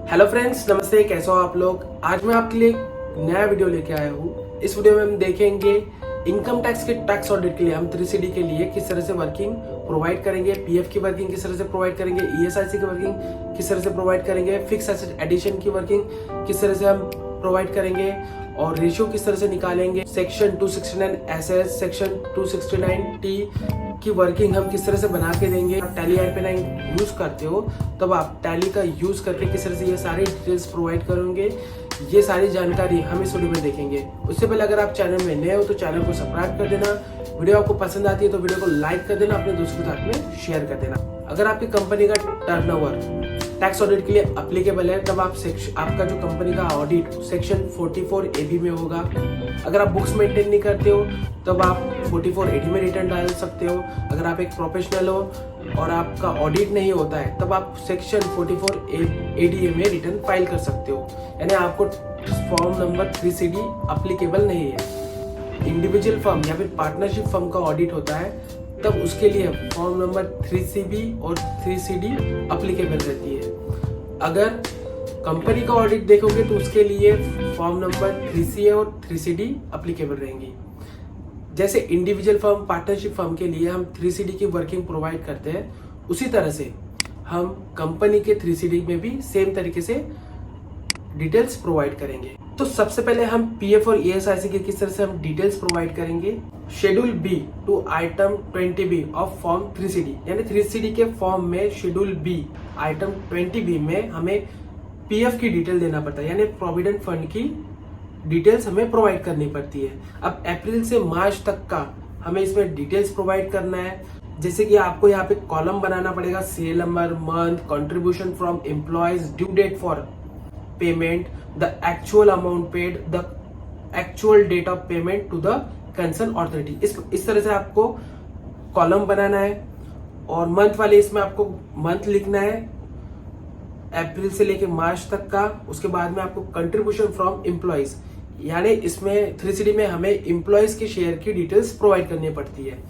Hello friends, नमस्ते। कैसे हो आप लोग। आज मैं आपके लिए एक नया वीडियो लेके आया हूँ। इस वीडियो में हम देखेंगे इनकम टैक्स के टैक्स ऑडिट के लिए हम 3CD के लिए किस तरह से वर्किंग प्रोवाइड करेंगे, पीएफ की वर्किंग किस तरह से प्रोवाइड करेंगे, ईएसआईसी की वर्किंग किस तरह से प्रोवाइड करेंगे, फिक्स एसेट एडिशन की वर्किंग किस तरह से हम प्रोवाइड करेंगे और रेशियो किस तरह से निकालेंगे, सेक्शन 269 एसएस, सेक्शन 269 टी की वर्किंग हम किस तरह से बना के देंगे। आप टैली IP9 यूज करते हो तब आप टैली का यूज करके किस तरह से ये सारी डिटेल्स प्रोवाइड करोगे, ये सारी जानकारी हम इस वीडियो में देखेंगे। उससे पहले अगर आप चैनल में नए हो तो चैनल को सब्सक्राइब कर देना। वीडियो आपको पसंद आती है तो वीडियो को लाइक कर देना, अपने दोस्तों के साथ में शेयर कर देना। अगर आपकी कंपनी का टर्नओवर टैक्स ऑडिट के लिए अप्लीकेबल है तब आपका जो कंपनी का ऑडिट सेक्शन 44AB में होगा। अगर आप बुक्स मेंटेन नहीं करते हो तब आप 44AD में रिटर्न डाल सकते हो। अगर आप एक प्रोफेशनल हो और आपका ऑडिट नहीं होता है तब आप सेक्शन 44ADA में रिटर्न फाइल कर सकते हो, यानी आपको फॉर्म नंबर 3CD अप्लीकेबल नहीं है। इंडिविजुअल फर्म या फिर पार्टनरशिप फर्म का ऑडिट होता है तब उसके लिए फॉर्म नंबर 3CB और 3CD अप्लीकेबल रहती है। अगर कंपनी का ऑडिट देखोगे तो उसके लिए फॉर्म नंबर 3CA और 3CD अप्लीकेबल रहेंगी। जैसे इंडिविजुअल फर्म, पार्टनरशिप फर्म के लिए हम 3CD की वर्किंग प्रोवाइड करते हैं, उसी तरह से हम कंपनी के 3CD में भी सेम तरीके से डिटेल्स प्रोवाइड करेंगे। तो सबसे पहले हम पीएफ और ईएसआईसी की किस तरह से हम डिटेल्स प्रोवाइड करेंगे। Schedule B to item 20B of form 3CD, यानी 3CD के फॉर्म में शेड्यूल बी आइटम 20B में हमें पीएफ की डिटेल देना पड़ता है, यानी प्रोविडेंट फंड की डिटेल्स हमें प्रोवाइड करनी पड़ती है। अब अप्रैल से मार्च तक का हमें इसमें डिटेल्स प्रोवाइड करना है। जैसे कि आपको यहाँ पे कॉलम बनाना पड़ेगा, serial number, month, contribution from employees, due date for payment, the actual amount paid, the actual date of payment to the concerned authority। इस तरह से आपको कॉलम बनाना है। और मंथ वाले इसमें आपको मंथ लिखना है अप्रैल से लेके मार्च तक का। उसके बाद में आपको कंट्रीब्यूशन फ्रॉम एम्प्लॉयज, यानी इसमें 3CD में हमें एम्प्लॉयज के शेयर की डिटेल्स प्रोवाइड करनी पड़ती है।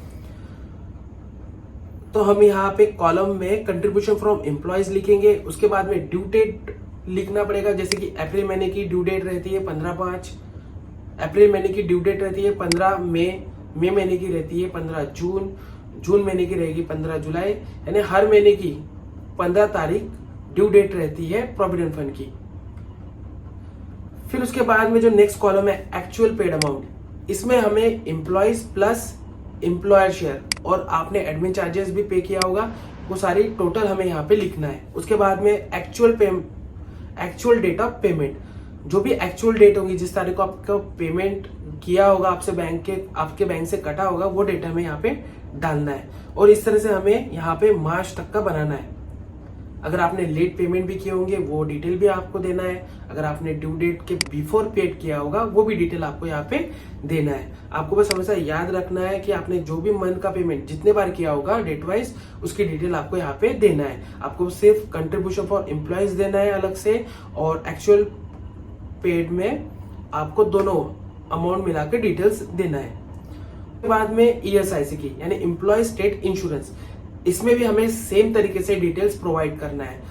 तो हम यहाँ पे कॉलम में कंट्रीब्यूशन फ्रॉम एम्प्लॉयज लिखेंगे। उसके बाद में ड्यू डेट लिखना पड़ेगा। जैसे कि अप्रैल महीने की ड्यू डेट रहती है 15/5, अप्रैल महीने की ड्यू डेट रहती है 15 मई महीने की रहती है 15 जून महीने की रहेगी 15 जुलाई, यानी हर महीने की 15 तारीख ड्यू डेट रहती है प्रोविडेंट फंड की। फिर उसके बाद में जो नेक्स्ट कॉलम है एक्चुअल पेड अमाउंट, इसमें हमें एम्प्लॉयज प्लस एम्प्लॉयर शेयर और आपने एडमिन चार्जेस भी पे किया होगा, वो सारी टोटल हमें यहाँ पे लिखना है। उसके बाद में एक्चुअल डेट ऑफ पेमेंट, जो भी एक्चुअल डेट होगी, जिस तारीख को आपका पेमेंट किया होगा आपके बैंक से कटा होगा, वो डेट हमें यहाँ पे डालना है। और इस तरह से हमें यहाँ पे मार्च तक का बनाना है। अगर आपने लेट पेमेंट भी किए होंगे वो डिटेल भी आपको देना है। अगर आपने ड्यू डेट के बिफोर पेड किया होगा वो भी डिटेल आपको यहाँ पे देना है। आपको बस हमेशा याद रखना है कि आपने जो भी मंथ का पेमेंट जितने बार किया होगा डेट वाइज, उसकी डिटेल आपको यहाँ पे देना है। आपको सिर्फ कंट्रीब्यूशन फॉर एम्प्लॉयज देना है अलग से, और एक्चुअल पेड में आपको दोनों अमाउंट मिला के डिटेल्स देना है। उसके बाद में ईएसआईसी की, यानी एम्प्लॉय स्टेट इंश्योरेंस, इसमें भी हमें सेम तरीके से डिटेल्स प्रोवाइड करना है।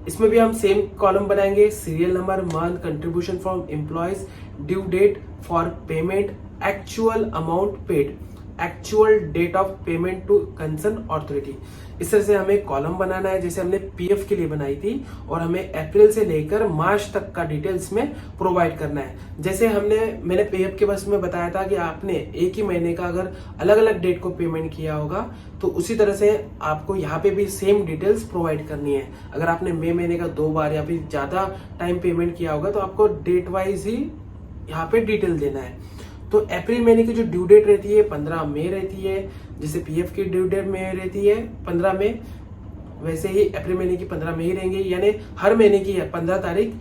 इसमें भी हम सेम कॉलम बनाएंगे, serial number, month, contribution from employees, due date for payment, actual amount paid, actual date of payment to concern authority. इस तरह से हमें कॉलम बनाना है जैसे हमने पीएफ के लिए बनाई थी, और हमें अप्रैल से लेकर मार्च तक का डिटेल्स में प्रोवाइड करना है। जैसे मैंने पीएफ के बस में बताया था कि आपने एक ही महीने का अगर अलग अलग डेट को पेमेंट किया होगा तो उसी तरह से आपको यहाँ पे भी सेम डिटेल्स प्रोवाइड करनी है। अगर आपने मई महीने का 2 बार या फिर ज्यादा टाइम पेमेंट किया होगा तो आपको डेट वाइज ही यहाँ पे डिटेल देना है। तो अप्रैल महीने की जो ड्यू डेट रहती है 15 मई रहती है, जैसे पीएफ की ड्यू डेट में रहती है 15 मई, वैसे ही अप्रैल महीने की 15 मई रहेंगे, यानी हर महीने की 15 तारीख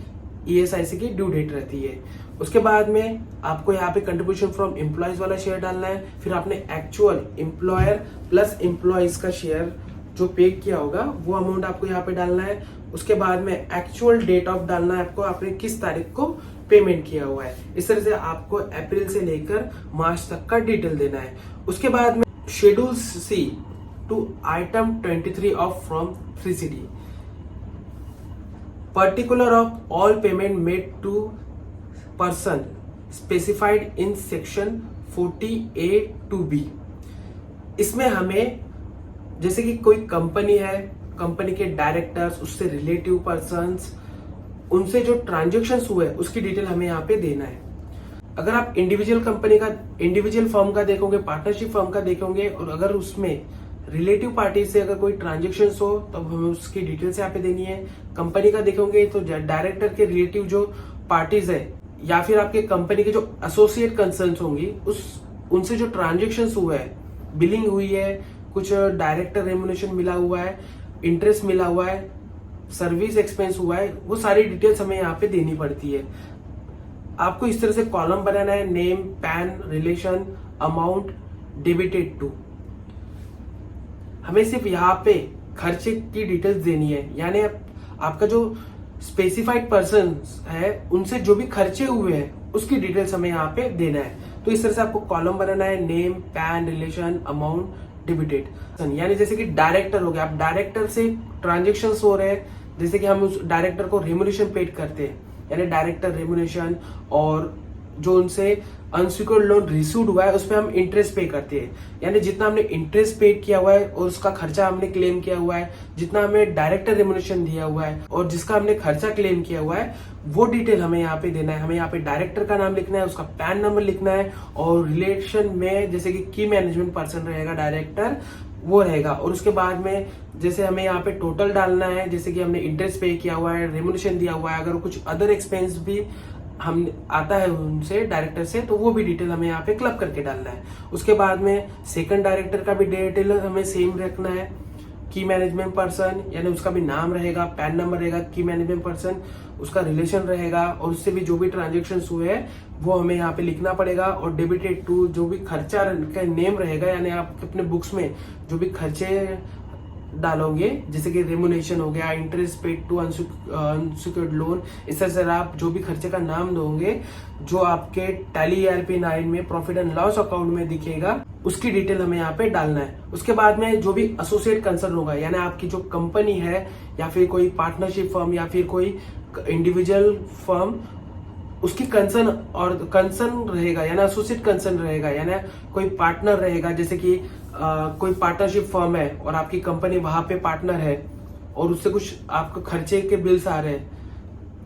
ईएसआईसी की ड्यू डेट रहती है। उसके बाद में आपको यहाँ पे कंट्रीब्यूशन फ्रॉम एम्प्लॉयज वाला शेयर डालना है। फिर आपने एक्चुअल एम्प्लॉयर प्लस एम्प्लॉयज का शेयर जो पे किया होगा वो अमाउंट आपको यहाँ पे डालना है। उसके बाद में एक्चुअल डेट ऑफ डालना है आपको, आपने किस तारीख को पेमेंट किया हुआ है। इस तरह से आपको अप्रैल से लेकर मार्च तक का डिटेल देना है। उसके बाद में schedule C to item 23 of from 3CD, particular of all payment made to person specified in section 48(2)(b। इसमें हमें जैसे कि कोई कंपनी है, कंपनी के डायरेक्टर्स, उससे रिलेटिव पर्सन्स, उनसे जो ट्रांजेक्शन्स हुए उसकी डिटेल हमें यहाँ पे देना है। अगर आप इंडिविजुअल कंपनी का, इंडिविजुअल फर्म का देखोगे, पार्टनरशिप फर्म का देखोगे, और अगर उसमें रिलेटिव पार्टी से अगर कोई ट्रांजेक्शन्स हो तो हमें उसकी डिटेल्स यहाँ पे देनी है। कंपनी का देखोगे तो डायरेक्टर के रिलेटिव जो पार्टीज है या फिर आपके कंपनी के जो एसोसिएट कंसर्न होंगी, उनसे जो ट्रांजेक्शन्स हुआ है, बिलिंग हुई है, कुछ डायरेक्टर रेम्युनरेशन मिला हुआ है, इंटरेस्ट मिला हुआ है, सर्विस एक्सपेंस हुआ है, वो सारी डिटेल्स हमें यहाँ पे देनी पड़ती है। आपको इस तरह से कॉलम बनाना है, name, PAN, relation, amount, debited to. हमें सिर्फ यहाँ पे खर्चे की डिटेल्स देनी है, यानी आपका जो स्पेसिफाइड पर्सन है उनसे जो भी खर्चे हुए हैं उसकी डिटेल्स हमें यहाँ पे देना है। तो इस तरह से आपको कॉलम बनाना है, name, PAN, relation, amount, debited. यानी जैसे कि डायरेक्टर हो गया, आप डायरेक्टर से ट्रांजेक्शन हो रहे हैं, जैसे कि हम उस डायरेक्टर को रेम्युनरेशन पेड करते हैं, यानी डायरेक्टर रेम्युनरेशन, और जो उनसे अनसिक्योर्ड लोन रिसीव्ड हुआ है उस पर हम इंटरेस्ट पे करते हैं, यानी जितना हमने इंटरेस्ट पेड किया हुआ है और उसका खर्चा हमने क्लेम किया हुआ है, जितना हमें डायरेक्टर रेम्युनरेशन दिया हुआ है और जिसका हमने खर्चा क्लेम किया हुआ है, वो डिटेल हमें यहाँ पे देना है। हमें यहाँ पे डायरेक्टर का नाम लिखना है, उसका पैन नंबर लिखना है, और रिलेशन में जैसे कि की मैनेजमेंट पर्सन रहेगा डायरेक्टर, वो रहेगा। और उसके बाद में जैसे हमें यहाँ पे टोटल डालना है, जैसे कि हमने इंटरेस्ट पे किया हुआ है, रेम्युनरेशन दिया हुआ है, अगर कुछ अदर एक्सपेंस भी हम आता है उनसे डायरेक्टर से, तो वो भी डिटेल हमें यहाँ पे क्लब करके डालना है। उसके बाद में सेकंड डायरेक्टर का भी डिटेल हमें सेम रखना है, की मैनेजमेंट पर्सन, यानी उसका भी नाम रहेगा, पैन नंबर रहेगा, की मैनेजमेंट पर्सन, उसका रिलेशन रहेगा, और उससे भी जो भी ट्रांजेक्शन हुए हैं वो हमें यहाँ पे लिखना पड़ेगा। और डेबिटेड टू, जो भी खर्चा का नेम रहेगा, यानी आप अपने बुक्स में जो भी खर्चे डालोगे, जैसे कि रेम्युनरेशन हो गया, interest paid to unsecured loan, इस तरह से आप जो भी खर्चे का नाम दोगे, जो आपके टैली ERP 9 में प्रॉफिट एंड लॉस अकाउंट में दिखेगा, उसकी डिटेल हमें यहाँ पे डालना है। उसके बाद में जो भी एसोसिएट कंसर्न होगा, यानी आपकी जो कंपनी है या फिर कोई पार्टनरशिप फर्म या फिर कोई इंडिविजुअल फर्म, उसकी कंसर्न रहेगा, यानी एसोसिएट कंसर्न रहेगा, यानी कोई पार्टनर रहेगा, जैसे कि कोई पार्टनरशिप फर्म है और आपकी कंपनी वहां पे पार्टनर है और उससे कुछ आपको खर्चे के बिल्स आ रहे हैं,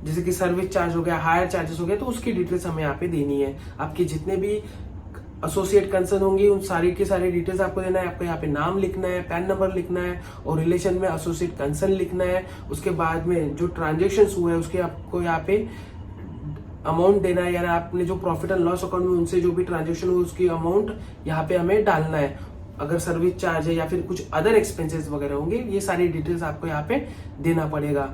जैसे कि सर्विस चार्ज हो गया, हायर चार्जेस हो गया, तो उसकी डिटेल्स हमें यहाँ पे देनी है। आपके जितने भी एसोसिएट कंसर्न होंगी उन सारी की सारी डिटेल्स आपको देना है। आपको यहाँ पे नाम लिखना है, पैन नंबर लिखना है, और रिलेशन में एसोसिएट कंसर्न लिखना है। उसके बाद में जो ट्रांजेक्शन हुए हैं उसके आपको यहाँ पे अमाउंट देना है, यानी आपने जो प्रॉफिट एंड लॉस अकाउंट में उनसे जो भी ट्रांजेक्शन हुई उसकी अमाउंट यहाँ पे हमें डालना है। अगर सर्विस चार्ज है या फिर कुछ अदर एक्सपेंसेस वगैरह होंगे, ये सारी डिटेल्स आपको यहाँ पे देना पड़ेगा।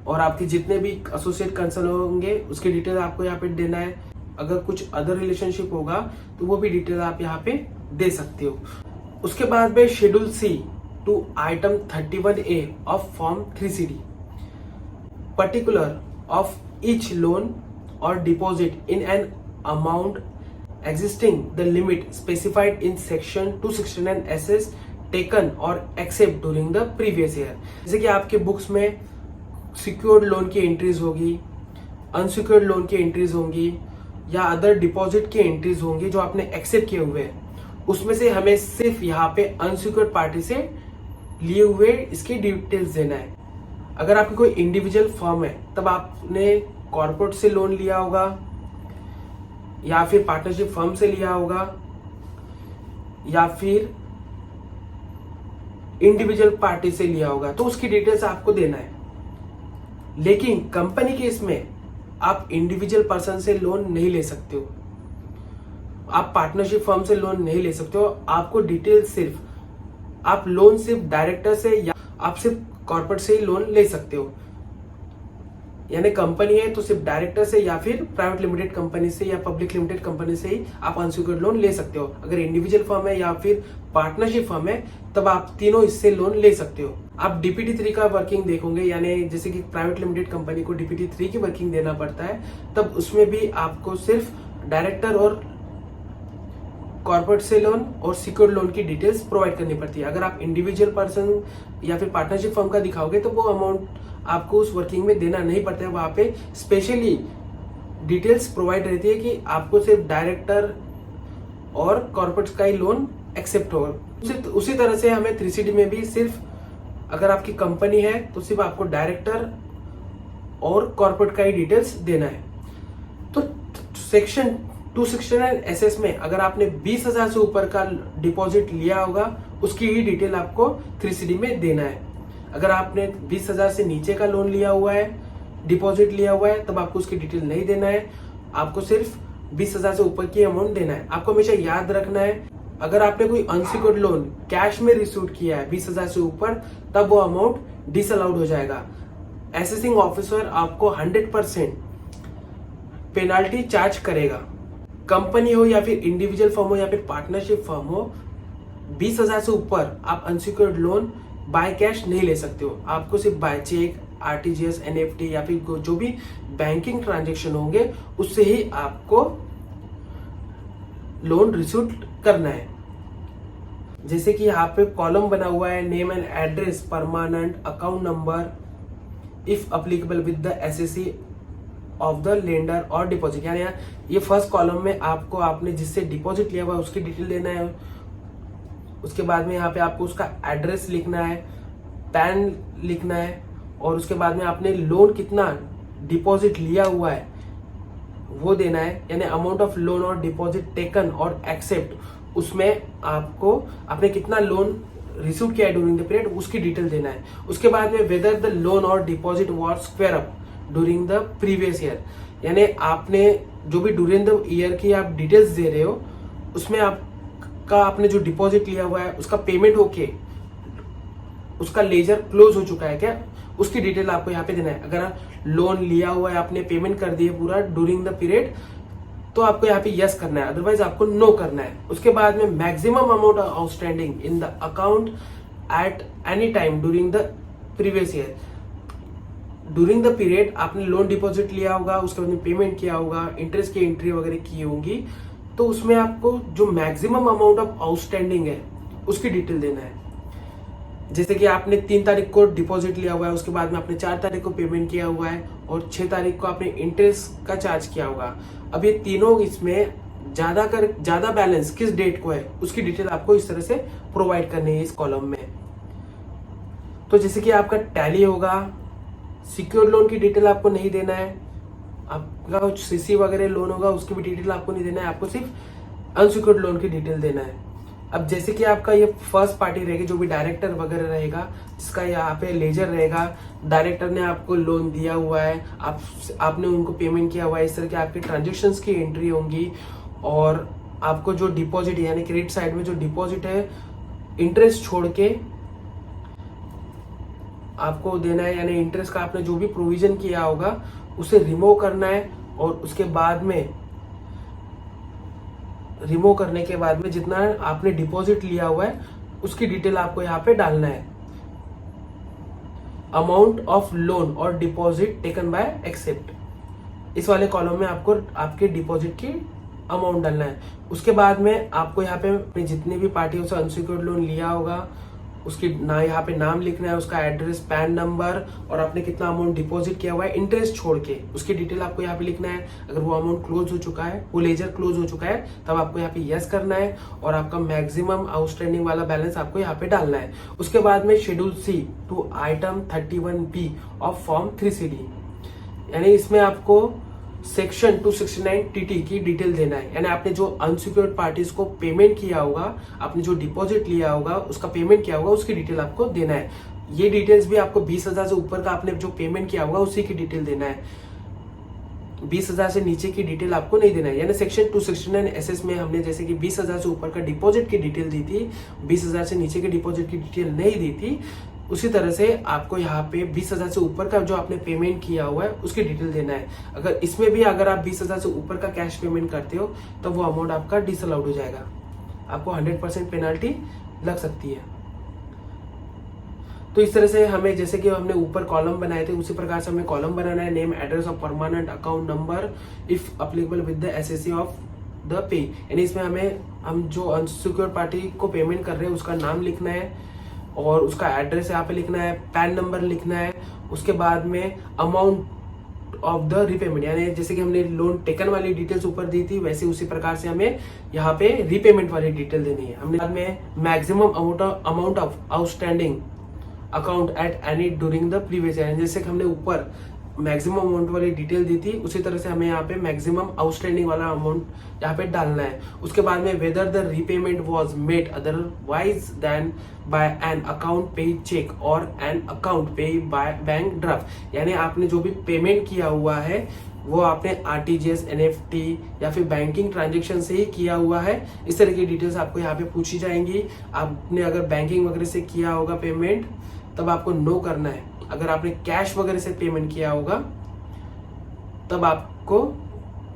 और आपके जितने भी एसोसिएट कंसर्न होंगे उसकी डिटेल आपको यहाँ पे देना है। अगर कुछ अदर रिलेशनशिप होगा तो वो भी डिटेल आप यहाँ पे दे सकते हो। उसके बाद में schedule C to item 31A of form 3CD, particular of each loan or deposit in an amount existing the limit specified in section 269 SS taken or accept during the previous year। जैसे कि आपके books में secured loan की entries होगी, unsecured loan की entries होंगी, या other deposit की एंट्रीज होंगी जो आपने एक्सेप्ट किए हुए हैं, उसमें से हमें सिर्फ यहाँ पे अनसिक्योर्ड पार्टी से लिए हुए इसकी डिटेल्स देना है। अगर आपकी कोई इंडिविजुअल फर्म है तब आपने कॉर्पोरेट से लोन लिया होगा या फिर पार्टनरशिप फर्म से लिया होगा या फिर इंडिविजुअल पार्टी से लिया होगा, तो उसकी डिटेल्स आपको देना है। लेकिन कंपनी के इसमें आप इंडिविजुअल पर्सन से लोन नहीं ले सकते हो, आप पार्टनरशिप फर्म से लोन नहीं ले सकते हो। आपको डिटेल सिर्फ, आप लोन सिर्फ डायरेक्टर से या आप सिर्फ कॉर्पोरेट से ही लोन ले सकते हो। यानी कंपनी है तो सिर्फ डायरेक्टर से या फिर प्राइवेट लिमिटेड कंपनी से या पब्लिक लिमिटेड कंपनी से ही आप अनसिक्योर्ड लोन ले सकते हो। अगर इंडिविजुअल फर्म है या फिर पार्टनरशिप फर्म है तब आप तीनों इससे लोन ले सकते हो। आप DPT 3 का वर्किंग देखोगे, यानी जैसे कि प्राइवेट लिमिटेड कंपनी को DPT 3 की वर्किंग देना पड़ता है, तब उसमें भी आपको सिर्फ डायरेक्टर और कॉर्पोरेट से लोन और सिक्योर्ड लोन की डिटेल्स प्रोवाइड करनी पड़ती है। अगर आप इंडिविजुअल पर्सन या फिर पार्टनरशिप फर्म का दिखाओगे तो वो अमाउंट आपको उस वर्किंग में देना नहीं पड़ता है। वहां पे स्पेशली डिटेल्स प्रोवाइड रहती है कि आपको सिर्फ डायरेक्टर और कॉर्पोरेट का ही लोन एक्सेप्ट होगा। उसी तरह से हमें 3CD में भी सिर्फ अगर आपकी कंपनी है तो सिर्फ आपको डायरेक्टर और कॉर्पोरेट का ही डिटेल्स देना है। तो सेक्शन 269 SS में अगर आपने 20,000 से ऊपर का डिपॉजिट लिया होगा उसकी ही डिटेल आपको 3CD में देना है। अगर आपने 20,000 से नीचे का लोन लिया हुआ है, डिपॉजिट लिया हुआ है, तब आपको उसकी डिटेल नहीं देना है। आपको सिर्फ 20,000 से ऊपर की अमाउंट देना है। आपको हमेशा याद रखना है, अगर आपने कोई अनसिक्योर्ड लोन कैश में रिसीव किया है 20,000 से ऊपर, तब वो अमाउंट डिसअलाउड हो जाएगा। असेसिंग ऑफिसर आपको 100% पेनाल्टी चार्ज करेगा। कंपनी हो या फिर इंडिविजुअल फर्म हो या फिर पार्टनरशिप फर्म हो, 20,000 से ऊपर आप अनसिक्योर्ड लोन बाय कैश नहीं ले सकते हो। आपको सिर्फ बाय चेक, RTGS, NEFT या फिर जो भी बैंकिंग ट्रांजेक्शन होंगे उससे ही आपको लोन रिसीव करना है। जैसे कि यहाँ पे कॉलम बना हुआ है, name and address, permanent account number, if applicable with the SSC of the lender और डिपॉजिट। यानी ये फर्स्ट कॉलम में आपको आपने जिससे डिपॉजिट लिया हुआ है उसकी डिटेल देना है। उसके बाद में यहाँ पे आपको उसका एड्रेस लिखना है, पैन लिखना है, और उसके बाद में आपने लोन कितना डिपॉजिट लिया हुआ है वो देना है। यानी अमाउंट ऑफ लोन और डिपॉजिट टेकन और एक्सेप्ट, उसमें आपको आपने कितना लोन रिसीव किया है ड्यूरिंग द पीरियड उसकी डिटेल देना है। उसके बाद में वेदर द लोन और deposit was square up during the previous year, यानी आपने जो भी ड्यूरिंग द ईयर की आप डिटेल्स दे रहे हो उसमें आपने जो डिपॉजिट लिया हुआ है उसका पेमेंट होके उसका लेजर क्लोज हो चुका है क्या, उसकी डिटेल आपको यहाँ पे देना है। अगर लोन लिया हुआ है, आपने पेमेंट कर दी है पूरा ड्यूरिंग द पीरियड, तो आपको यहाँ पे यस करना है, अदरवाइज आपको नो करना है। उसके बाद में maximum amount outstanding in the account at any time during the previous year. During the period आपने लोन डिपॉजिट लिया होगा, उसके बाद में पेमेंट किया होगा, इंटरेस्ट की एंट्री वगैरह की होंगी, तो उसमें आपको जो मैक्सिमम अमाउंट ऑफ आउटस्टैंडिंग है उसकी डिटेल देना है। जैसे कि आपने 3 तारीख को डिपॉजिट लिया हुआ है, उसके बाद में आपने 4 तारीख को पेमेंट किया हुआ है और 6 तारीख को आपने इंटरेस्ट का चार्ज किया होगा। अब ये तीनों इसमें ज्यादा बैलेंस किस डेट को है उसकी डिटेल आपको इस तरह से प्रोवाइड करनी है इस कॉलम में। तो जैसे कि आपका टैली होगा, सिक्योर्ड लोन की डिटेल आपको नहीं देना है, आपका CC वगैरह लोन होगा उसकी भी डिटेल आपको नहीं देना है, आपको सिर्फ अनसिक्योर्ड लोन की डिटेल देना है। अब जैसे कि आपका ये फर्स्ट पार्टी रहेगी, जो भी डायरेक्टर वगैरह रहेगा जिसका यहाँ पे लेजर रहेगा, डायरेक्टर ने आपको लोन दिया हुआ है, आपने उनको पेमेंट किया हुआ है, इस तरह के आपके ट्रांजेक्शन्स की एंट्री होंगी। और आपको जो डिपॉजिट है यानी क्रेडिट साइड में जो डिपॉजिट है इंटरेस्ट छोड़ के आपको देना है, यानी इंटरेस्ट का आपने जो भी प्रोविजन किया होगा उसे रिमूव करना है। और उसके बाद में रिमूव करने के बाद में जितना आपने डिपॉजिट लिया हुआ है उसकी डिटेल आपको यहाँ पे डालना है। अमाउंट ऑफ लोन और डिपॉजिट टेकन बाय एक्सेप्ट, इस वाले कॉलम में आपको आपके डिपॉजिट की अमाउंट डालना है। उसके बाद में आपको यहाँ पे जितनी भी पार्टियों से अनसिक्योर्ड लोन लिया होगा उसकी यहाँ पे नाम लिखना है, उसका एड्रेस, पैन नंबर और आपने कितना अमाउंट डिपॉजिट किया हुआ है इंटरेस्ट छोड़ के उसकी डिटेल आपको यहाँ पे लिखना है। अगर वो अमाउंट क्लोज हो चुका है, वो लेजर क्लोज हो चुका है, तब आपको यहाँ पे यस करना है और आपका मैक्सिमम आउटस्टैंडिंग वाला बैलेंस आपको यहाँ पे डालना है। उसके बाद में schedule C to item 31B of form 3CD, यानी इसमें आपको सेक्शन 269 TT की डिटेल देना है। यानी आपने जो अनसिक्योर्ड पार्टीज को पेमेंट किया होगा, आपने जो डिपॉजिट लिया होगा उसका पेमेंट किया होगा उसकी डिटेल आपको देना है। ये डिटेल्स भी आपको 20,000 से ऊपर का आपने जो पेमेंट किया होगा उसी की डिटेल देना है, 20,000 से नीचे की डिटेल आपको नहीं देना है। यानी सेक्शन 269 SS में हमने जैसे कि 20,000 से ऊपर का डिपॉजिट की डिटेल दी थी, 20,000 से नीचे के डिपॉजिट की डिटेल नहीं दी थी, उसी तरह से आपको यहाँ पे 20,000 से ऊपर का जो आपने पेमेंट किया हुआ है उसकी डिटेल देना है। अगर इसमें भी अगर आप 20,000 से ऊपर का कैश पेमेंट करते हो तो वो अमाउंट आपका डिसअलाउड हो जाएगा, आपको 100% पेनाल्टी लग सकती है। तो इस तरह से हमें जैसे कि हमने ऊपर कॉलम बनाए थे उसी प्रकार से हमें कॉलम बनाना है, नेम, एड्रेस और permanent account number if applicable with the SSC of the pay. यानी इसमें हम जो अनसिक्योर्ड पार्टी को पेमेंट कर रहे हैं उसका नाम लिखना है, और उसका एड्रेस यहाँ पे लिखना है, पैन नंबर लिखना है। उसके बाद में अमाउंट ऑफ द रिपेमेंट, यानी जैसे कि हमने लोन टेकन वाली डिटेल्स ऊपर दी थी वैसे उसी प्रकार से हमें यहाँ पे रीपेमेंट वाली डिटेल देनी है। हमने बाद में maximum amount of outstanding account at any during the previous year, जैसे कि हमने ऊपर मैक्सिमम अमाउंट वाली डिटेल दी थी उसी तरह से हमें यहाँ पे मैक्सिमम आउटस्टैंडिंग वाला अमाउंट यहाँ पे डालना है। उसके बाद में whether the repayment was made otherwise than by an account pay cheque और an account pay by bank draft, यानी आपने जो भी पेमेंट किया हुआ है वो आपने आरटीजीएस, एनएफटी या फिर बैंकिंग ट्रांजेक्शन से ही किया हुआ है। इस तरह की डिटेल्स आपको यहाँ पे पूछी जाएंगी। आपने अगर बैंकिंग वगैरह से किया होगा पेमेंट तब आपको नो करना है, अगर आपने कैश वगैरह से पेमेंट किया होगा तब आपको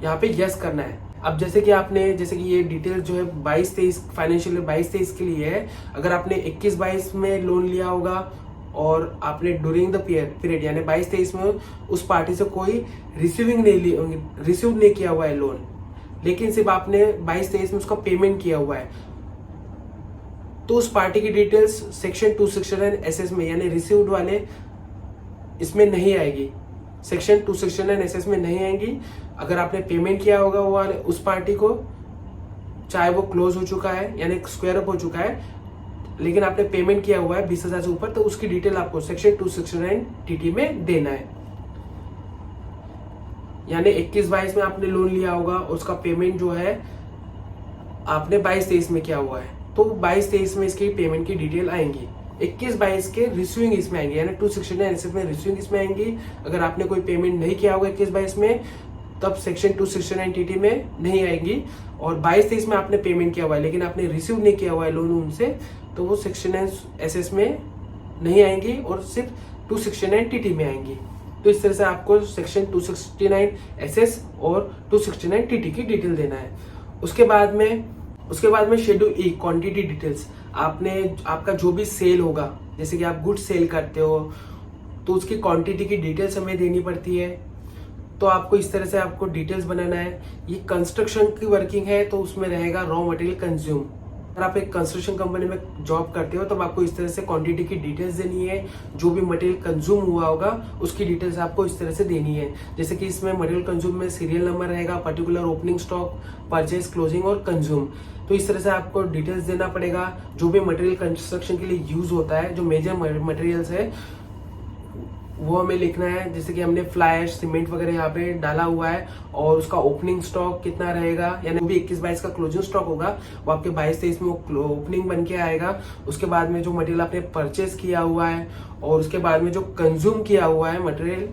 यहाँ पे यस करना है। अब जैसे कि ये डिटेल जो है 22-23 फाइनेंशियल 22-23 के लिए है। अगर आपने 21-22 में लोन लिया होगा और आपने ड्यूरिंग द पीरियड यानी 22-23 में उस पार्टी से कोई रिसीव नहीं किया हुआ है लोन, लेकिन सिर्फ आपने 22-23 में उसका पेमेंट किया हुआ है, तो उस पार्टी की डिटेल्स सेक्शन 269 एसएस में यानी रिसीव्ड वाले इसमें नहीं आएगी, सेक्शन 269 एसएस में नहीं आएंगी। अगर आपने पेमेंट किया होगा वो वाले उस पार्टी को, चाहे वो क्लोज हो चुका है यानी स्क्वायर अप हो चुका है, लेकिन आपने पेमेंट किया हुआ है 20,000 से ऊपर, तो उसकी डिटेल आपको सेक्शन 269 टीटी में देना है। यानी 21-22 में आपने लोन लिया होगा, उसका पेमेंट जो है आपने 22-23 में किया हुआ है, तो 22-23 में इसकी पेमेंट की डिटेल आएंगी। 21-22 के रिसीविंग इसमें आएंगे, यानी 269 एसएस में रिसीविंग इसमें आएंगी। अगर आपने कोई पेमेंट नहीं किया होगा 21-22 में तब सेक्शन 269 टीटी में नहीं आएंगी। और 22-23 में आपने पेमेंट किया हुआ है लेकिन आपने रिसीव नहीं किया हुआ है लोन उनसे, तो वो सेक्शन एसएस में नहीं आएंगी और सिर्फ 269 टीटी में आएंगी। तो इस तरह से आपको सेक्शन 269 एसएस और 269 टीटी की डिटेल देना है। उसके बाद में शेड्यूल ई क्वांटिटी डिटेल्स, आपका जो भी सेल होगा, जैसे कि आप गुड्स सेल करते हो तो उसकी क्वांटिटी की डिटेल्स हमें देनी पड़ती है। तो आपको इस तरह से आपको डिटेल्स बनाना है। ये कंस्ट्रक्शन की वर्किंग है तो उसमें रहेगा रॉ मटेरियल कंज्यूम। अगर आप एक कंस्ट्रक्शन कंपनी में जॉब करते हो तब आपको इस तरह से क्वांटिटी की डिटेल्स देनी है। जो भी मटेरियल कंज्यूम हुआ होगा उसकी डिटेल्स आपको इस तरह से देनी है। जैसे कि इसमें मटेरियल कंज्यूम में सीरियल नंबर रहेगा, particular opening stock, purchase, closing और कंज्यूम। तो इस तरह से आपको डिटेल्स देना पड़ेगा। जो भी मटेरियल कंस्ट्रक्शन के लिए यूज होता है, जो मेजर मटेरियल्स है वो हमें लिखना है। जैसे कि हमने फ्लाई ऐश, सीमेंट वगैरह यहाँ पे डाला हुआ है और उसका ओपनिंग स्टॉक कितना रहेगा, यानी वो भी 21-22 का क्लोजिंग स्टॉक होगा वो आपके 22-23 में वो ओपनिंग बन के आएगा। उसके बाद में जो मटेरियल आपने परचेज किया हुआ है और उसके बाद में जो कंज्यूम किया हुआ है मटेरियल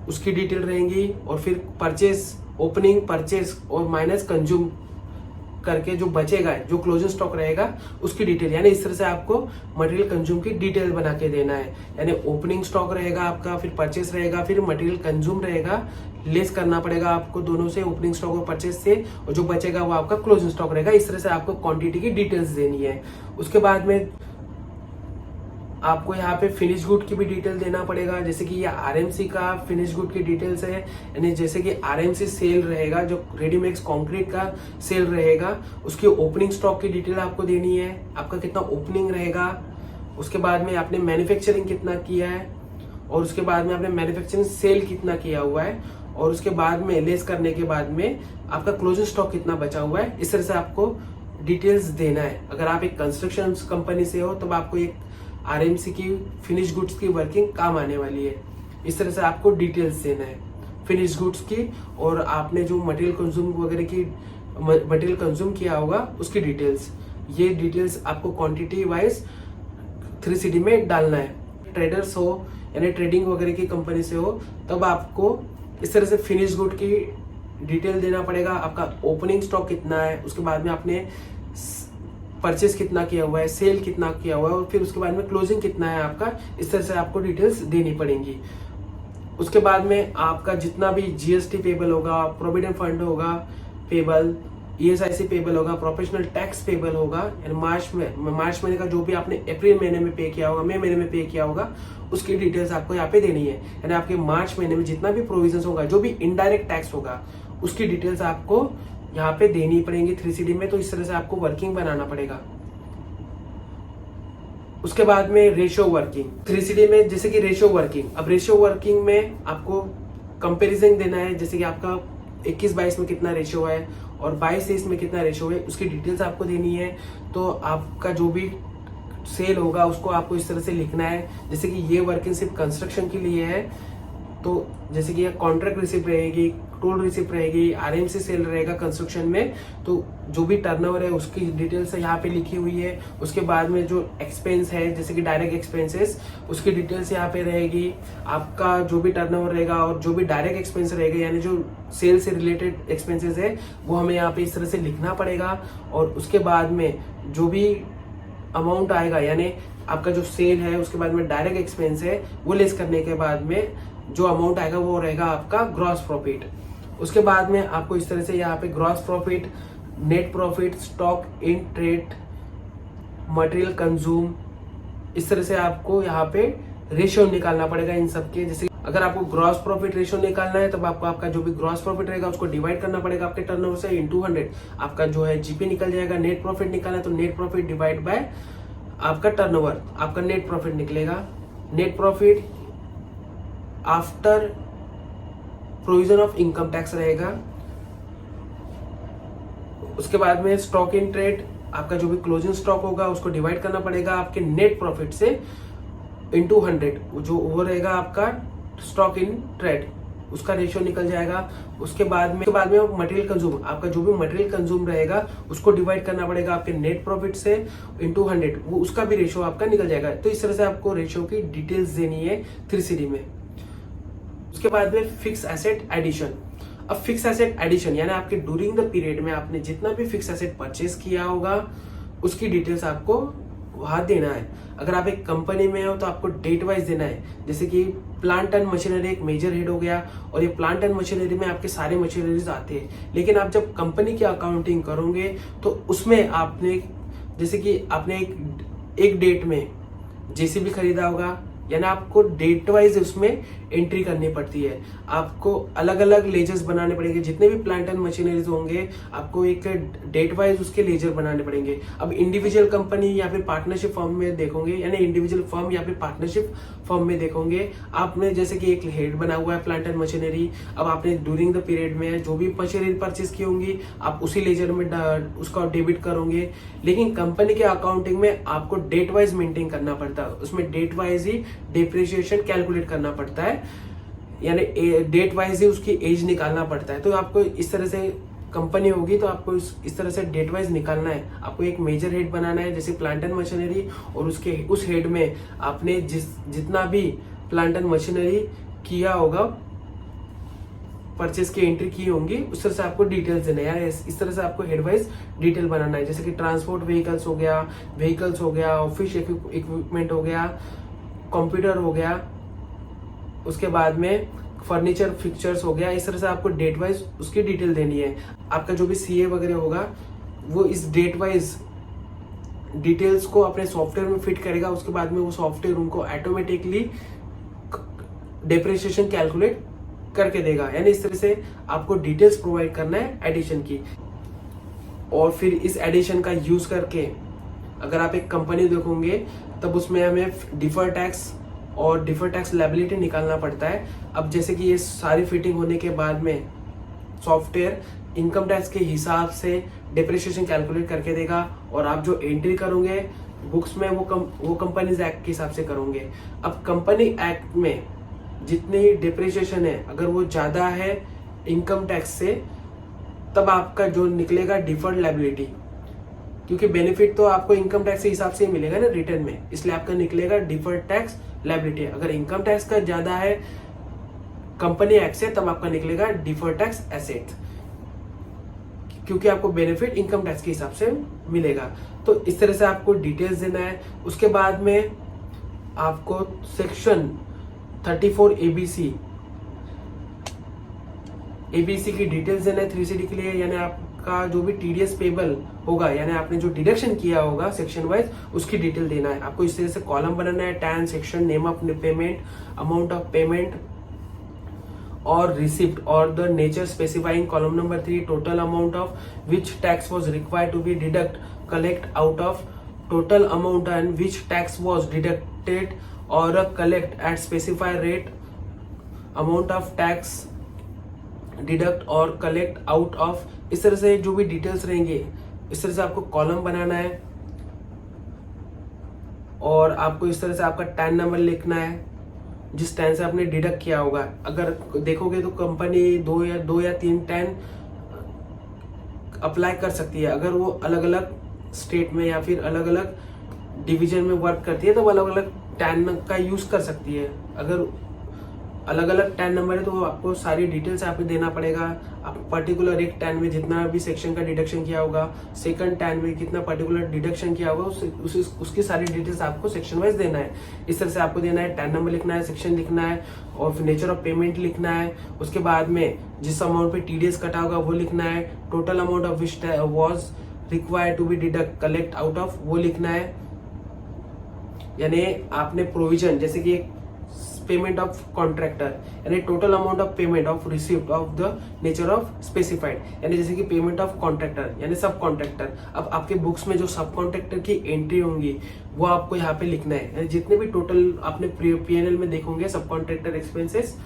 उसकी डिटेल रहेंगी। और फिर परचेज, ओपनिंग, परचेज और माइनस कंज्यूम करके जो बचेगा, जो क्लोजिंग स्टॉक रहेगा उसकी डिटेल, यानी इस तरह से आपको मटेरियल कंज्यूम की डिटेल बना के देना है। यानी ओपनिंग स्टॉक रहेगा आपका, फिर परचेस रहेगा, फिर मटेरियल कंज्यूम रहेगा, लेस करना पड़ेगा आपको दोनों से, ओपनिंग स्टॉक और परचेस से, और जो बचेगा वो आपका क्लोजिंग स्टॉक रहेगा। इस तरह से आपको क्वांटिटी की डिटेल्स देनी है। उसके बाद में आपको यहाँ पे फिनिश गुड की भी डिटेल देना पड़ेगा। जैसे कि ये आरएमसी का फिनिश गुड की डिटेल्स है, यानी जैसे कि आरएमसी सेल रहेगा, जो रेडीमेड कंक्रीट का सेल रहेगा, उसकी ओपनिंग स्टॉक की डिटेल आपको देनी है, आपका कितना ओपनिंग रहेगा। उसके बाद में आपने मैन्युफैक्चरिंग कितना किया है और उसके बाद में आपने मैन्युफैक्चरिंग सेल कितना किया हुआ है और उसके बाद में लेस करने के बाद में आपका क्लोजिंग स्टॉक कितना बचा हुआ है। इस तरह से आपको डिटेल्स देना है। अगर आप एक कंस्ट्रक्शन कंपनी से हो तब आपको एक आरएमसी की फिनिश गुड्स की वर्किंग काम आने वाली है। इस तरह से आपको डिटेल्स देना है फिनिश गुड्स की, और आपने जो मटेरियल कंज्यूम वगैरह की मटेरियल कंज्यूम किया होगा उसकी डिटेल्स। ये डिटेल्स आपको क्वांटिटी वाइज 3CD में डालना है। ट्रेडर्स हो यानी ट्रेडिंग वगैरह की कंपनी से हो तब आपको इस तरह से फिनिश गुड की डिटेल देना पड़ेगा। आपका ओपनिंग स्टॉक कितना है, उसके बाद में आपने परचेस कितना किया हुआ है, सेल कितना किया हुआ है, और फिर उसके बाद में क्लोजिंग कितना है आपका। इस तरह से आपको डिटेल्स देनी पड़ेंगी। उसके बाद में आपका जितना भी जीएसटी पेबल होगा, प्रोविडेंट फंड होगा पेबल, ईएसआईसी पेबल होगा, प्रोफेशनल टैक्स पेबल होगा, यानी मार्च महीने का जो भी आपने अप्रैल महीने में पे किया होगा, मई महीने में पे किया होगा, उसकी डिटेल्स आपको यहाँ पे देनी है। यानी आपके मार्च महीने में जितना भी प्रोविजन होगा, जो भी इनडायरेक्ट टैक्स होगा, उसकी डिटेल्स आपको यहाँ पे देनी पड़ेंगी 3CD में। तो इस तरह से आपको वर्किंग बनाना पड़ेगा। उसके बाद में रेशियो वर्किंग 3CD में, जैसे कि रेशियो वर्किंग। अब रेशियो वर्किंग में आपको कंपैरिजन देना है, जैसे कि आपका 21-22 में कितना रेशियो है और 22-23 में कितना रेशियो है, उसकी डिटेल्स आपको देनी है। तो आपका जो भी सेल होगा उसको आपको इस तरह से लिखना है, जैसे कि ये वर्किंग सिर्फ कंस्ट्रक्शन के लिए है, तो जैसे कि कॉन्ट्रैक्ट रिसिप्ट रहेगी, टोल रिसिप्ट रहेगी, आरएमसी सेल रहेगा कंस्ट्रक्शन में, तो जो भी टर्नओवर है उसकी डिटेल्स यहाँ पे लिखी हुई है। उसके बाद में जो एक्सपेंस है, जैसे कि डायरेक्ट एक्सपेंसेस, उसकी डिटेल्स यहाँ पे रहेगी। आपका जो भी टर्नओवर रहेगा और जो भी डायरेक्ट एक्सपेंस रहेगा, यानी जो सेल से रिलेटेड एक्सपेंसेस है, वो हमें यहाँ पे इस तरह से लिखना पड़ेगा। और उसके बाद में जो भी अमाउंट आएगा, यानी आपका जो सेल है उसके बाद में डायरेक्ट एक्सपेंस है, वो लेस करने के बाद में जो अमाउंट आएगा वो रहेगा आपका ग्रॉस प्रॉफिट। उसके बाद में आपको इस तरह से यहाँ पे gross profit, net profit, stock in trade, material consume, इस तरह से आपको यहाँ पे रेशियो निकालना पड़ेगा इन सबके। जैसे अगर आपको ग्रॉस प्रॉफिट रेशियो निकालना है, तब आपको आपका जो भी ग्रॉस प्रॉफिट रहेगा उसको डिवाइड करना पड़ेगा आपके टर्नओवर से इंटू 100, आपका जो है जीपी निकल जाएगा। नेट प्रॉफिट निकालना है तो नेट प्रॉफिट डिवाइड बाय आपका टर्नओवर, आपका नेट प्रॉफिट निकलेगा। Net profit after provision of income tax रहेगा। उसके बाद में स्टॉक इन ट्रेड, आपका जो भी क्लोजिंग स्टॉक होगा उसको डिवाइड करना पड़ेगा आपके नेट प्रॉफिट से इंटू 100, जो वो रहेगा आपका स्टॉक इन ट्रेड, उसका रेशियो निकल जाएगा। उसके बाद में मटेरियल कंज्यूम, आपका जो भी मटेरियल कंज्यूम रहेगा उसको डिवाइड करना पड़ेगा आपके नेट प्रॉफिट से इंटू 100, वो उसका भी रेशियो आपका निकल जाएगा। तो इस तरह से आपको रेशियो की डिटेल्स देनी है 3CD में। उसके बाद में फिक्स एसेट एडिशन। अब फिक्स एसेट एडिशन यानी आपके ड्यूरिंग द पीरियड में आपने जितना भी फिक्स एसेट परचेज किया होगा उसकी डिटेल्स आपको वहां देना है। अगर आप एक कंपनी में हो तो आपको डेट वाइज देना है, जैसे कि प्लांट एंड मशीनरी एक मेजर हेड हो गया, और ये प्लांट एंड मशीनरी में आपके सारे मशीनरीज आते हैं। लेकिन आप जब कंपनी की अकाउंटिंग करोगे तो उसमें आपने, जैसे कि आपने एक डेट में जेसीबी खरीदा होगा, यानी आपको डेट वाइज उसमें एंट्री करनी पड़ती है। आपको अलग अलग लेजर्स बनाने पड़ेंगे, जितने भी प्लांट एंड मशीनरीज होंगे आपको एक डेट वाइज उसके लेजर बनाने पड़ेंगे। अब इंडिविजुअल कंपनी या फिर पार्टनरशिप फर्म में देखोगे, यानी इंडिविजुअल फर्म या फिर पार्टनरशिप फर्म में देखोगे, आपने जैसे कि एक हेड बना हुआ है प्लांट एंड मशीनरी, अब आपने ड्यूरिंग द पीरियड में जो भी मशीनरी परचेज की होंगी आप उसी लेजर में उसका डेबिट करोगे। लेकिन कंपनी के अकाउंटिंग में आपको डेट वाइज मेंटेन करना पड़ता है, उसमें डेट वाइज ही डिप्रिसिएशन कैलकुलेट करना पड़ता है, यानी डेट वाइज ही उसकी एज निकालना पड़ता है। तो आपको इस तरह से कंपनी होगी तो आपको इस तरह से डेट वाइज निकालना है। आपको एक मेजर हेड बनाना है जैसे प्लांट एंड मशीनरी, और उस हेड में आपने जितना भी प्लांट एंड मशीनरी किया होगा, परचेज की एंट्री की होंगी, उस तरह से आपको डिटेल्स देना है। इस तरह से आपको हेड वाइज डिटेल बनाना है, जैसे कि ट्रांसपोर्ट व्हीकल्स हो गया, ऑफिस इक्विपमेंट हो गया, कंप्यूटर हो गया, उसके बाद में फर्नीचर फिक्चर्स हो गया। इस तरह से आपको डेट वाइज उसकी डिटेल देनी है। आपका जो भी सीए वगैरह होगा वो इस डेट वाइज डिटेल्स को अपने सॉफ्टवेयर में फिट करेगा, उसके बाद में वो सॉफ्टवेयर उनको ऑटोमेटिकली डेप्रिसिएशन कैलकुलेट करके देगा। यानी इस तरह से आपको डिटेल्स प्रोवाइड करना है एडिशन की। और फिर इस एडिशन का यूज करके अगर आप एक कंपनी देखोगे तब उसमें हमें डिफर्ड टैक्स और डिफर्ड टैक्स लायबिलिटी निकालना पड़ता है। अब जैसे कि ये सारी फिटिंग होने के बाद में सॉफ्टवेयर इनकम टैक्स के हिसाब से डेप्रिसिएशन कैलकुलेट करके देगा, और आप जो एंट्री करोगे बुक्स में वो कंपनीज एक्ट के हिसाब से करोगे। अब कंपनी एक्ट में जितनी डेप्रिसिएशन है अगर वो ज्यादा है इनकम टैक्स से, तब आपका जो निकलेगा डिफर्ड लायबिलिटी, क्योंकि बेनिफिट तो आपको इनकम टैक्स के हिसाब से ही मिलेगा ना रिटर्न में, इसलिए आपका निकलेगा डिफर्ड टैक्स लायबिलिटी। अगर इनकम टैक्स का ज्यादा है कंपनी एक्ट से, तब आपका निकलेगा डिफर्ड टैक्स एसेट, क्योंकि आपको बेनिफिट इनकम टैक्स के हिसाब से मिलेगा। तो इस तरह से आपको डिटेल्स देना है। उसके बाद में आपको सेक्शन 34 एबीसी की डिटेल्स देना है 3CD के लिए, यानी आपका जो भी टीडीएस पेबल होगा, यानी आपने जो डिडक्शन किया होगा सेक्शन वाइज, उसकी डिटेल देना है। आपको इस तरह से कॉलम बनाना है, TAN, section, name of payment, amount of payment और रिसिप्ट, और the nature specifying column number 3 total amount of which tax was required to be deduct collect out of total amount and which tax was deducted or collect at specified rate, amount of tax deduct और collect out of, इस तरह से जो भी details रहेंगे इस तरह से आपको कॉलम बनाना है और आपको इस तरह से आपका टैन नंबर लिखना है जिस टैन से आपने डिडक्ट किया होगा। अगर देखोगे तो कंपनी दो या तीन टैन अप्लाई कर सकती है। अगर वो अलग अलग स्टेट में या फिर अलग अलग डिवीजन में वर्क करती है तो वो अलग अलग टैन का यूज कर सकती है। अगर अलग अलग टैन नंबर है तो आपको सारी डिटेल्स यहाँ पे देना पड़ेगा। आप पर्टिकुलर एक टैन में जितना भी सेक्शन का डिडक्शन किया होगा, सेकंड टैन में कितना पर्टिकुलर डिडक्शन किया होगा, उसकी सारी डिटेल्स आपको सेक्शन वाइज देना है। इस तरह से आपको देना है, टैन नंबर लिखना है, सेक्शन लिखना है और नेचर ऑफ पेमेंट लिखना है। उसके बाद में जिस अमाउंट पे टीडीएस कटा होगा वो लिखना है, total amount of which was required to be deduct collect out of वो लिखना है। यानी आपने प्रोविजन जैसे कि पेमेंट ऑफ कॉन्ट्रैक्टर यानी total amount of payment of received of the nature of specified, यानी जैसे कि पेमेंट ऑफ कॉन्ट्रैक्टर यानी सब कॉन्ट्रैक्टर। अब आपके बुक्स में जो सब कॉन्ट्रैक्टर की एंट्री होंगी वो आपको यहाँ पे लिखना है। यानी जितने भी टोटल आपने पीएनएल में देखोगे सब कॉन्ट्रैक्टर एक्सपेंसेस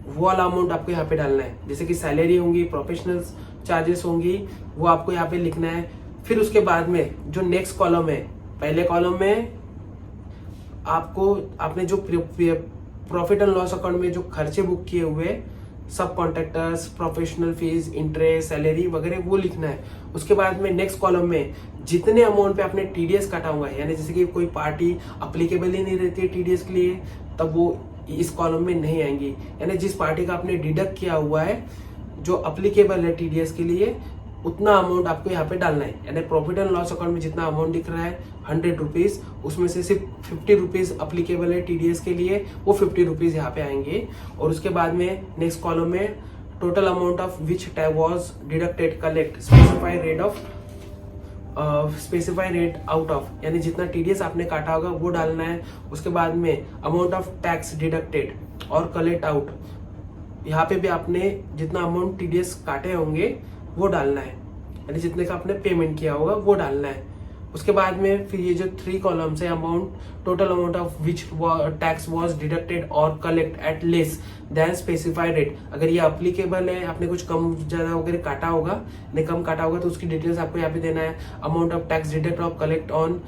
वो वाला अमाउंट आपको यहाँ पे डालना है। जैसे कि सैलरी होंगी, प्रोफेशनल चार्जेस होंगी, वो आपको यहाँ पे लिखना है। फिर उसके बाद में जो नेक्स्ट कॉलम है, पहले कॉलम में आपको आपने जो प्रॉफिट एंड लॉस अकाउंट में जो खर्चे बुक किए हुए सब contractors, professional fees, interest, salary वगैरह वो लिखना है। उसके बाद में नेक्स्ट कॉलम में जितने अमाउंट पे आपने टीडीएस काटा हुआ है, यानी जैसे कि कोई पार्टी अप्लीकेबल ही नहीं रहती है टीडीएस के लिए, तब वो इस कॉलम में नहीं आएंगी। यानी जिस पार्टी का आपने डिडक्ट किया हुआ है जो अप्लीकेबल है टीडीएस के लिए उतना अमाउंट आपको यहाँ पे डालना है। यानी प्रॉफिट एंड लॉस अकाउंट में जितना अमाउंट दिख रहा है 100 रुपीज, उसमें से सिर्फ 50 रुपीज अप्लीकेबल है टीडीएस के लिए, वो 50 रुपीज यहाँ पे आएंगे। और उसके बाद में नेक्स्ट कॉलम में total amount of which was deducted collect specify rate out of, यानी जितना टीडीएस आपने काटा होगा वो डालना है। उसके बाद में अमाउंट ऑफ टैक्स डिडक्टेड और कलेक्ट आउट, यहाँ पे भी आपने जितना अमाउंट टीडीएस काटे होंगे वो डालना है, यानी जितने का आपने पेमेंट किया होगा वो डालना है। उसके बाद में फिर ये जो 3 कॉलम्स है, amount total amount of which tax was deducted और collect at less than specified rate, अगर ये अप्लीकेबल है, आपने कुछ कम ज्यादा वगैरह काटा होगा, नहीं कम काटा होगा तो उसकी डिटेल्स आपको यहाँ पे देना है। अमाउंट ऑफ टैक्स डिडक्ट और कलेक्ट ऑन,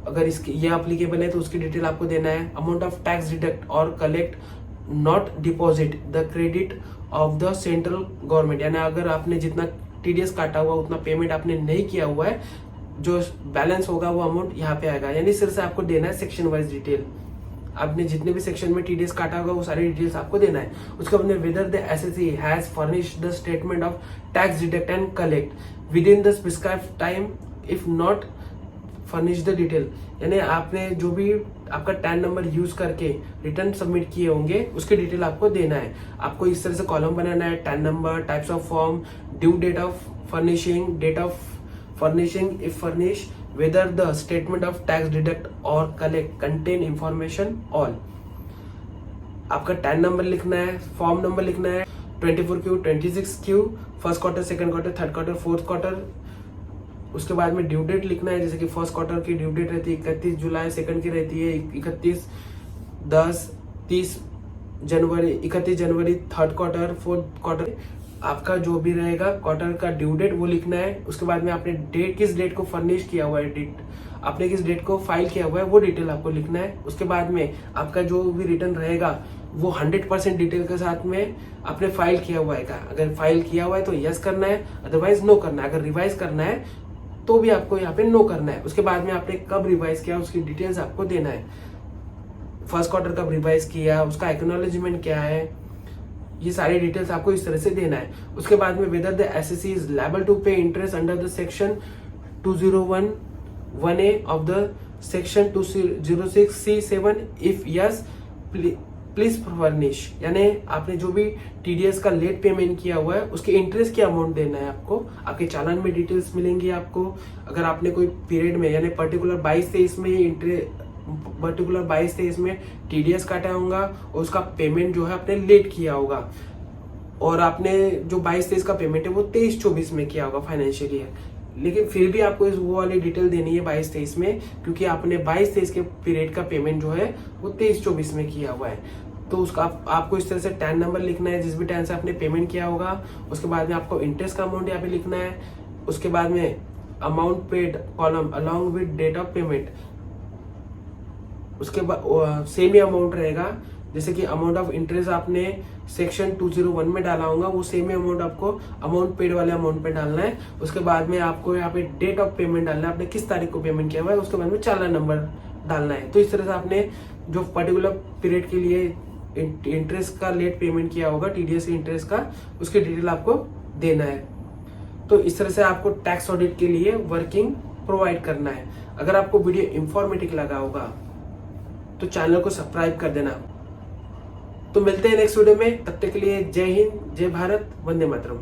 अगर इसकी ये अप्लीकेबल है तो उसकी डिटेल आपको देना है। अमाउंट ऑफ टैक्स डिडक्ट और collect not deposit the credit of the central government, यानी अगर आपने जितना टीडीएस काटा हुआ उतना पेमेंट आपने नहीं किया हुआ है, जो बैलेंस होगा वो अमाउंट यहाँ पे आएगा। यानी सिर्फ से आपको देना है सेक्शन वाइज डिटेल, आपने जितने भी सेक्शन में टीडीएस काटा होगा वो सारी डिटेल्स आपको देना है। उसके बाद weather the SSC has furnished the statement of tax deduct and collect with in the prescribed time, if not furnish the detail, यानी आपने जो भी आपका टैन नंबर यूज करके रिटर्न सबमिट किए होंगे उसकी डिटेल आपको देना है। आपको इस तरह से कॉलम बनाना है, TAN number, types of form, due date of furnishing, date of furnishing if furnish, whether the statement of tax deduct or collect contain information all। आपका टैन नंबर लिखना है, फॉर्म नंबर लिखना है, 24Q, 26Q, first quarter, second quarter, third quarter, fourth quarter. उसके बाद में due date लिखना है, जैसे कि फर्स्ट क्वार्टर की ड्यू डेट रहती है 31 जुलाई, सेकंड की रहती है 31 जनवरी, थर्ड क्वार्टर, फोर्थ क्वार्टर, आपका जो भी रहेगा क्वार्टर का ड्यू डेट वो लिखना है। उसके बाद में आपने डेट, किस डेट को फर्निश किया हुआ है, डेट आपने किस डेट को फाइल किया हुआ है वो डिटेल आपको लिखना है। उसके बाद में आपका जो भी रिटर्न रहेगा वो 100% डिटेल के साथ में आपने फाइल किया हुआ है। अगर फाइल किया हुआ है तो यस करना है, अदरवाइज नो करना है। अगर रिवाइज करना है तो भी आपको यहाँ पे नो करना है। उसके बाद में आपने कब रिवाइज किया उसकी डिटेल्स आपको देना है। फर्स्ट क्वार्टर कब रिवाइज किया, उसका एक्नॉलेजमेंट क्या है, ये सारी डिटेल्स आपको इस तरह से देना है। उसके बाद में whether the SSC is liable to pay interest under the section 201(1)(a) of the section 206(c)(7), if yes please furnish, यानी आपने जो भी टीडीएस का लेट पेमेंट किया हुआ है उसके इंटरेस्ट की अमाउंट देना है आपको। आपके चालान में डिटेल्स मिलेंगी आपको। अगर आपने कोई पीरियड में यानी पर्टिकुलर 22-23 में टीडीएस काटा होगा और उसका पेमेंट जो है आपने लेट किया होगा, और आपने जो 22-23 का पेमेंट है वो 23-24 में किया होगा फाइनेंशियल ईयर, लेकिन फिर भी आपको वो वाली डिटेल देनी है 22-23 में, क्योंकि आपने 22-23 के पीरियड का पेमेंट जो है वो 23-24 में किया हुआ है। तो उसका आपको इस तरह से टैन नंबर लिखना है जिस भी टैन से आपने पेमेंट किया होगा। उसके बाद में आपको इंटरेस्ट का अमाउंट यहाँ पे लिखना है। उसके बाद में amount paid column along with date of payment, उसके बाद सेम ही अमाउंट रहेगा। जैसे कि अमाउंट ऑफ इंटरेस्ट आपने सेक्शन 201 में डाला होगा, वो सेम ही अमाउंट आपको अमाउंट पेड वाले अमाउंट पे डालना है। उसके बाद में आपको यहाँ पे डेट ऑफ पेमेंट डालना है, आपने किस तारीख को पेमेंट किया हुआ है। उसके बाद में चालान नंबर डालना है। तो इस तरह से आपने जो पर्टिकुलर पीरियड के लिए इंटरेस्ट का लेट पेमेंट किया होगा, टीडीएस इंटरेस्ट का, उसकी डिटेल आपको देना है। तो इस तरह से आपको टैक्स ऑडिट के लिए वर्किंग प्रोवाइड करना है। अगर आपको वीडियो इंफॉर्मेटिव लगा होगा तो चैनल को सब्सक्राइब कर देना। तो मिलते हैं नेक्स्ट वीडियो में, तब तक के लिए जय हिंद, जय भारत, वंदे मातरम।